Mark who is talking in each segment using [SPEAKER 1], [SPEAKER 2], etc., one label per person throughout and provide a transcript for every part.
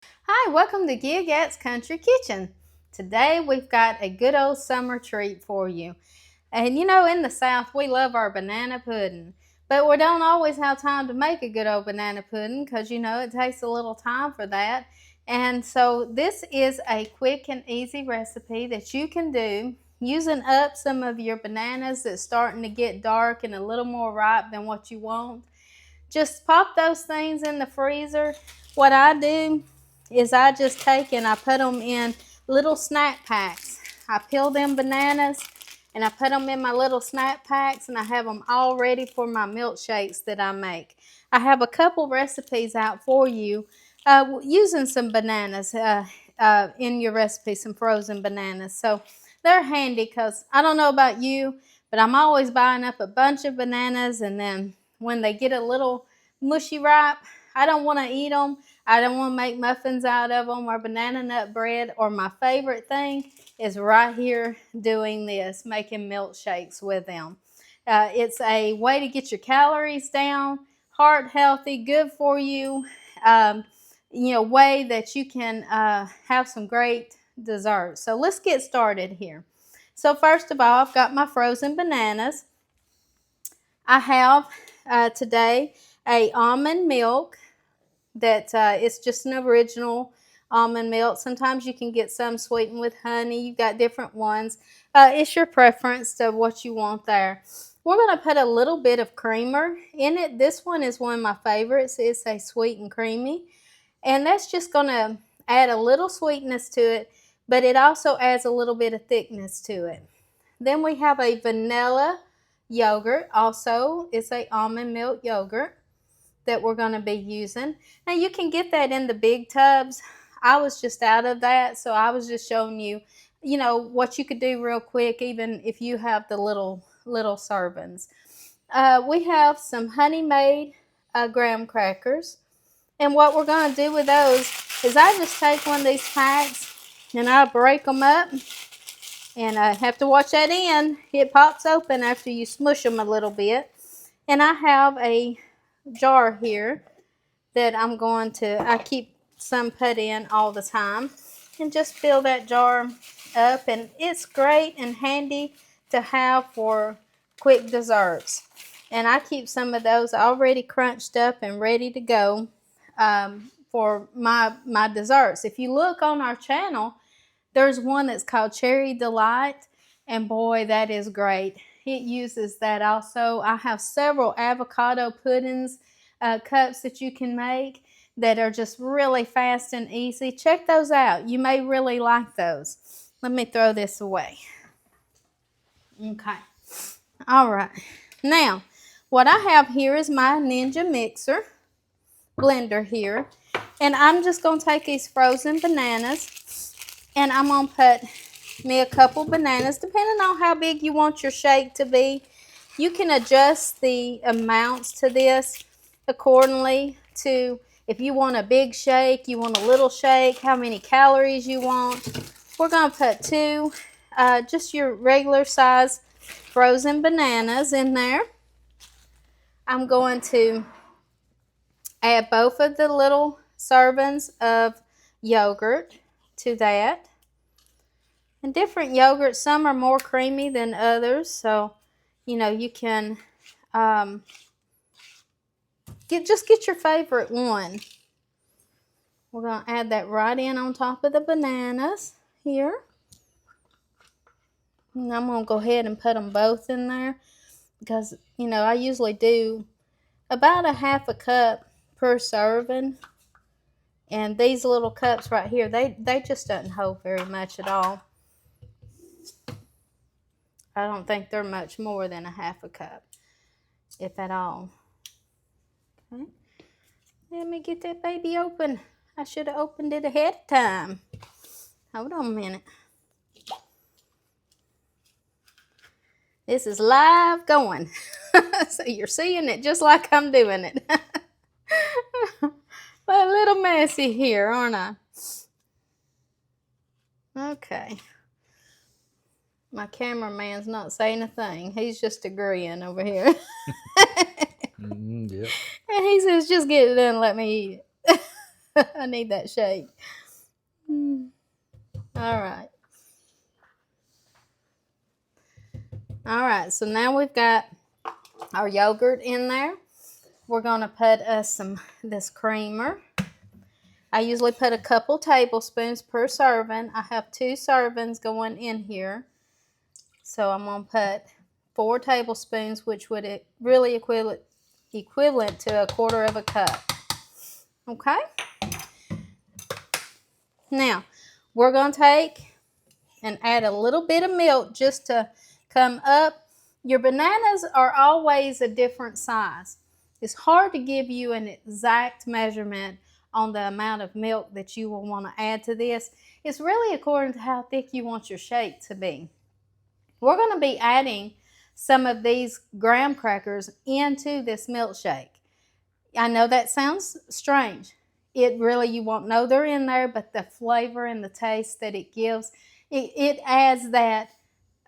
[SPEAKER 1] Hi, welcome to GIAGATT's Country Kitchen. Today we've got a good old summer treat for you. And you know, in the South, we love our banana pudding. But we don't always have time to make a good old banana pudding because, it takes a little time for that. And so this is a quick and easy recipe that you can do using up some of your bananas that's starting to get dark and a little more ripe than what you want. Just pop those things in the freezer. What I do is I just take and I put them in little snack packs. I peel them bananas and I put them in my little snack packs, and I have them all ready for my milkshakes that I make. I have a couple recipes out for you using some bananas in your recipe, some frozen bananas. So they're handy because I don't know about you, but I'm always buying up a bunch of bananas, and then when they get a little mushy ripe, I don't want to eat them. I don't want to make muffins out of them or banana nut bread. Or my favorite thing is right here doing this, making milkshakes with them. It's a way to get your calories down, heart healthy, good for you. Um, way that you can have some great desserts. So let's get started here. So first of all, I've got my frozen bananas. I have today a almond milk that it's just an original almond milk. Sometimes you can get some sweetened with honey. You've got different ones. It's your preference to what you want there. We're going to put a little bit of creamer in it. This one is one of my favorites. It's a sweet and creamy. And that's just going to add a little sweetness to it, but it also adds a little bit of thickness to it. Then we have a vanilla yogurt. Also, it's a almond milk yogurt that we're going to be using. Now you can get that in the big tubs. I was just out of that, so I was just showing you, what you could do real quick, even if you have the little servings. We have some honey made graham crackers, and what we're going to do with those is I just take one of these packs and I break them up, and I have to watch that end. It pops open after you smush them a little bit. And I have a jar here that I keep some put in all the time, and just fill that jar up, and it's great and handy to have for quick desserts. And I keep some of those already crunched up and ready to go for my desserts. If you look on our channel, there's one that's called Cherry Delight, and boy, that is great. It uses that also. I have several avocado puddings cups that you can make that are just really fast and easy. Check those out. You may really like those. Let me throw this away. Okay. All right. Now, what I have here is my Ninja mixer blender here. And I'm just going to take these frozen bananas, and I'm going to put me a couple bananas, depending on how big you want your shake to be. You can adjust the amounts to this accordingly to if you want a big shake, you want a little shake, how many calories you want. We're going to put two, just your regular size frozen bananas in there. I'm going to add both of the little servings of yogurt to that. And different yogurts, some are more creamy than others, so you can get your favorite one. We're going to add that right in on top of the bananas here. And I'm going to go ahead and put them both in there because, I usually do about a half a cup per serving. And these little cups right here, they just don't hold very much at all. I don't think they're much more than a half a cup, if at all. Okay. Let me get that baby open. I should have opened it ahead of time. Hold on a minute. This is live going. So you're seeing it just like I'm doing it. But a little messy here, aren't I? Okay. My cameraman's not saying a thing. He's just agreeing over here.
[SPEAKER 2] Yep.
[SPEAKER 1] And he says, just get it done and let me eat it. I need that shake. All right. All right, so now we've got our yogurt in there. We're going to put this creamer. I usually put a couple tablespoons per serving. I have 2 servings going in here. So I'm going to put 4 tablespoons, which would really equivalent to 1/4 of a cup. Okay? Now, we're going to take and add a little bit of milk just to come up. Your bananas are always a different size. It's hard to give you an exact measurement on the amount of milk that you will want to add to this. It's really according to how thick you want your shake to be. We're going to be adding some of these graham crackers into this milkshake. I know that sounds strange. You won't know they're in there, but the flavor and the taste that it gives, it adds that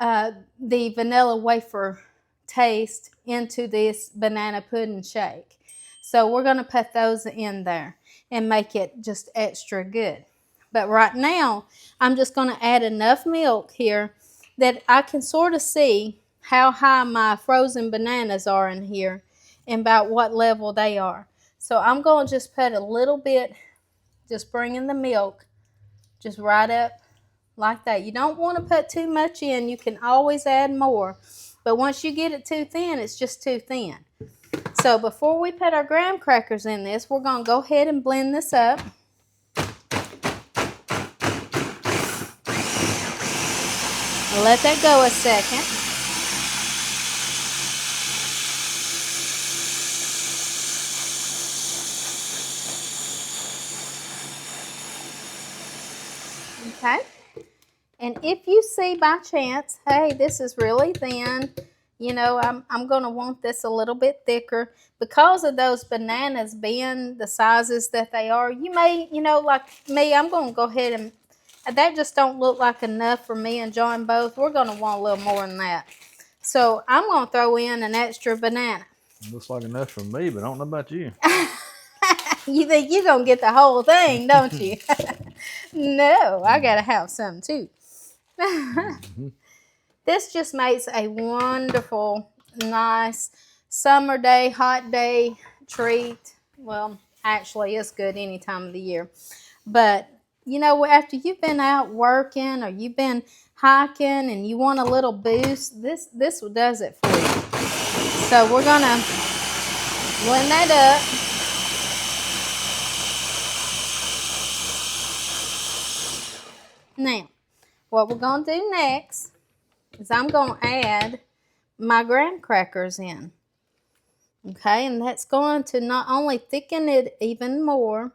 [SPEAKER 1] the vanilla wafer taste into this banana pudding shake. So we're going to put those in there and make it just extra good. But right now, I'm just going to add enough milk here that I can sort of see how high my frozen bananas are in here and about what level they are. So I'm going to just put a little bit, just bringing the milk just right up like that. You don't want to put too much in. You can always add more. But once you get it too thin, it's just too thin. So before we put our graham crackers in this, we're going to go ahead and blend this up. Let that go a second. Okay. And if you see by chance, hey, this is really thin, I'm going to want this a little bit thicker. Because of those bananas being the sizes that they are, you may, like me, I'm going to go ahead and, that just don't look like enough for me and John both. We're going to want a little more than that. So I'm going to throw in an extra banana.
[SPEAKER 2] Looks like enough for me, but I don't know about you.
[SPEAKER 1] You think you're going to get the whole thing, don't you? No, I got to have some too. This just makes a wonderful, nice summer day, hot day treat. Well, actually, it's good any time of the year. But, after you've been out working or you've been hiking and you want a little boost, this does it for you. So we're going to blend that up. Now, what we're going to do next is I'm going to add my graham crackers in. Okay, and that's going to not only thicken it even more,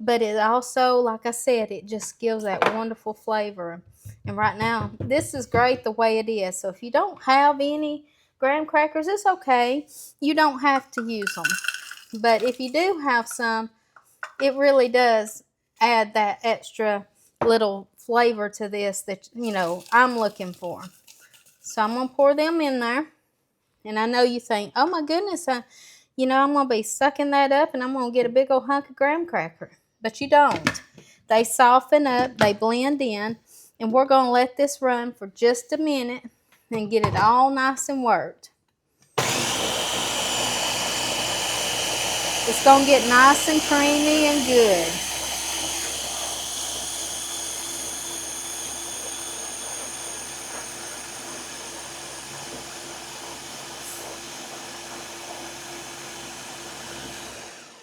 [SPEAKER 1] but it also, like I said, it just gives that wonderful flavor. And right now, this is great the way it is. So if you don't have any graham crackers, it's okay. You don't have to use them. But if you do have some, it really does add that extra little flavor to this that, I'm looking for. So I'm going to pour them in there. And I know you think, oh my goodness, I'm going to be sucking that up and I'm going to get a big old hunk of graham cracker. But you don't. They soften up, they blend in, and we're going to let this run for just a minute and get it all nice and worked. It's going to get nice and creamy and good.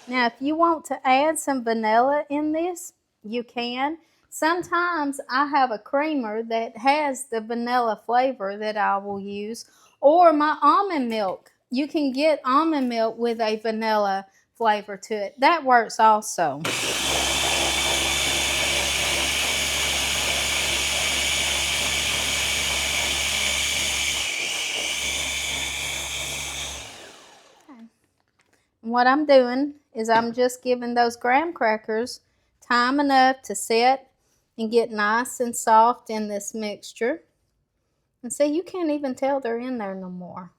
[SPEAKER 1] Now, if you want to add some vanilla in this, you can. Sometimes I have a creamer that has the vanilla flavor that I will use, or my almond milk. You can get almond milk with a vanilla flavor to it. That works also. What I'm doing is I'm just giving those graham crackers time enough to set and get nice and soft in this mixture. And see, you can't even tell they're in there no more.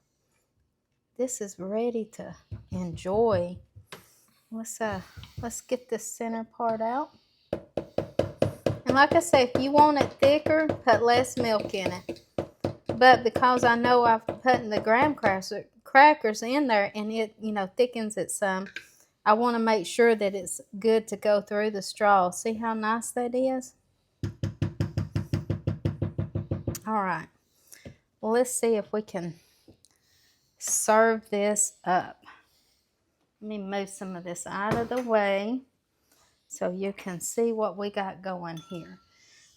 [SPEAKER 1] This is ready to enjoy. Let's get this center part out. And like I say, if you want it thicker, put less milk in it. But because I know I've put the graham crackers in there and it, thickens it some, I want to make sure that it's good to go through the straw. See how nice that is? All right. Well, let's see if we can serve this up. Let me move some of this out of the way so you can see what we got going here.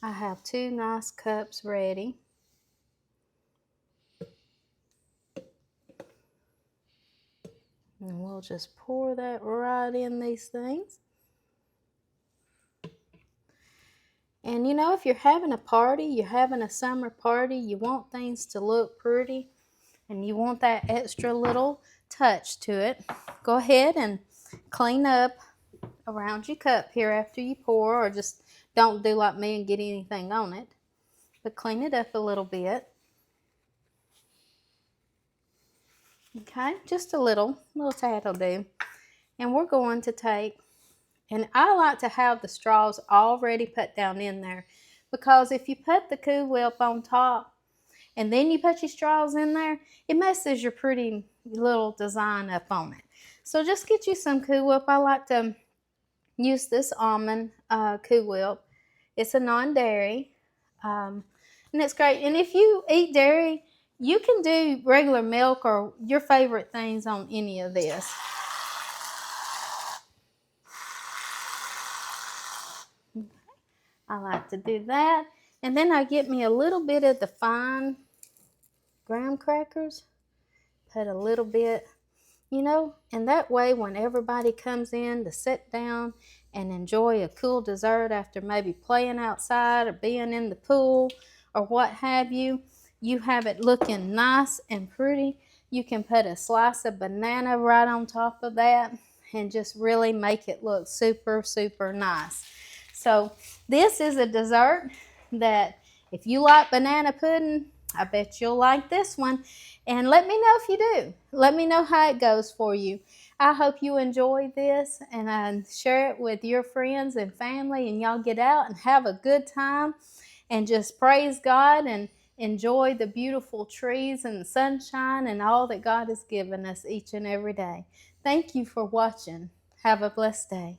[SPEAKER 1] I have 2 nice cups ready. And we'll just pour that right in these things. And if you're having a party, you're having a summer party, you want things to look pretty, and you want that extra little touch to it, go ahead and clean up around your cup here after you pour, or just don't do like me and get anything on it, but clean it up a little bit. Okay, just a little tad will do. And we're going to take, and I like to have the straws already put down in there, because if you put the Cool Whip on top and then you put your straws in there, it messes your pretty little design up on it. So just get you some Cool Whip. I like to use this almond Cool Whip. It's a non-dairy, and it's great. And if you eat dairy, you can do regular milk or your favorite things on any of this. I like to do that. And then I get me a little bit of the fine graham crackers. Put a little bit, and that way when everybody comes in to sit down and enjoy a cool dessert after maybe playing outside or being in the pool or what have you, you have it looking nice and pretty. You can put a slice of banana right on top of that and just really make it look super, super nice. So this is a dessert that if you like banana pudding, I bet you'll like this one. And let me know if you do. Let me know how it goes for you. I hope you enjoy this and share it with your friends and family, and y'all get out and have a good time and just praise God and enjoy the beautiful trees and the sunshine and all that God has given us each and every day. Thank you for watching. Have a blessed day.